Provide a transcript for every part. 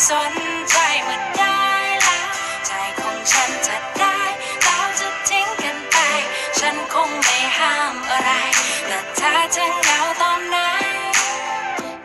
สนใจเมื่อได้แล้วใจของฉันจะได้แล้วจะทิ้งกันไปฉันคงไม่ห้ามอะไรแต่ถ้าจะเหงาตอนไหน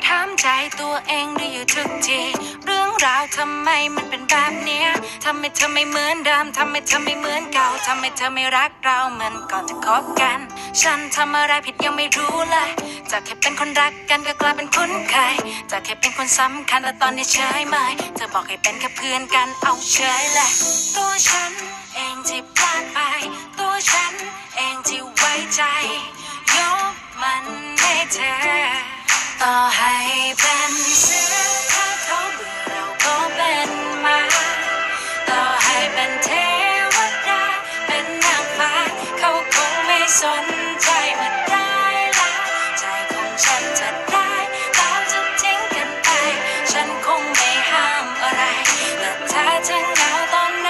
ถามใจตัวเองดูอยู่ทุกทีเรื่องราวทำไมมันเป็นแบบเนี้ยทำไมเธอไม่เหมือนเดิมทำไมเธอไม่เหมือนเก่าทำไมเธอไม่รักเราเหมือนก่อนจะคบกันฉันทำอะไรผิดยังไม่รู้เลยจากแค่เป็นคนรักกันก็กลายเป็นคุ้นเคยจากแค่เป็นคนสำคัญแต่ตอนนี้เฉยเมยเธอบอกให้เป็นแค่เพื่อนกันเอาเฉยแหละตัวฉันเองที่พลาดไปตัวฉันเองที่ไว้ใจยกมันให้เธอต่อให้เป็นเสือถ้าเขาเบื่อเราก็เป็นมาต่อให้เป็นเทวดาเป็นนางฟ้าเขาคงไม่สนใจเมื่อได้แล้วใจของฉันจะได้แล้วจะทิ้งกันไปฉันคงไม่ห้ามอะไรแต่ถ้าจะเหงาตอนไหน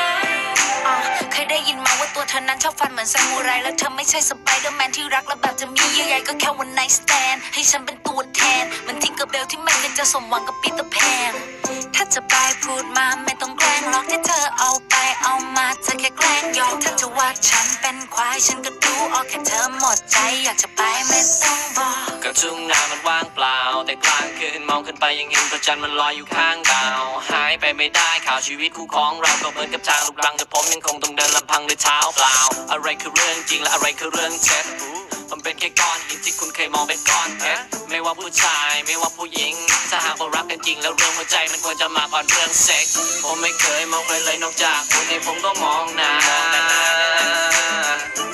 เคยได้ยินมาว่าตัวเธอนั้นชอบฟันเหมือนซามูไรและเธอไม่ใช่สไปเดอร์แมนที่รักและแบบจะมีเยื่อใยก็แค่วันไนท์สแตนให้ฉันเป็นตัวแทนเหมือนทิงเกอร์เบลที่ไม่เคยจะสมหวังกับปีเตอร์แพนถ้าจะไปพูดมาไม่ต้องแกล้งหรอกที่เธอเอาไปเอามาเธอแค่แกล้งหยอกถ้าจะว่าฉันเป็นควายฉันก็ดูออกแค่เธอหมดใจอยากจะไปไม่ต้องบอกก็ทุ่งนามันว่างเปล่าแต่กลางคืนมองขึ้นไปยังเห็นพระจันทร์มันลอยอยู่ข้างดาวหายไปไม่ได้ข่าวชีวิตคู่ของเราก็เหมือนกับทางลูกรังแต่ผมยังคงต้องเดินลำพังด้วยเท้าเปล่าอะไรคือเรื่องจริงและอะไรคือเรื่องเท็จมันเป็นแค่ก้อนหินที่คุณเคยมองเป็นก้อนเพชรไม่ว่าผู้ชายไม่ว่าผู้หญิงถ้าหากว่ารักกันจริงแล้วเรื่องหัวใจมันควรจะมาก่อนเรื่องเซ็กส์ผมไม่เคยมองใครเลยนอกจากคุณในผมก็มองนา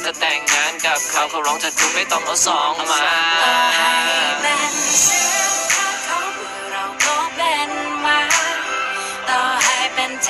ถ้าแต่งงานกับเขาเขาร้องถ้าคุณไม่ต้องเอาสองมาต่อให้เป็นเสือถ้าเขาเบื่อเราก็เป็นมาต่อให้เป็นเท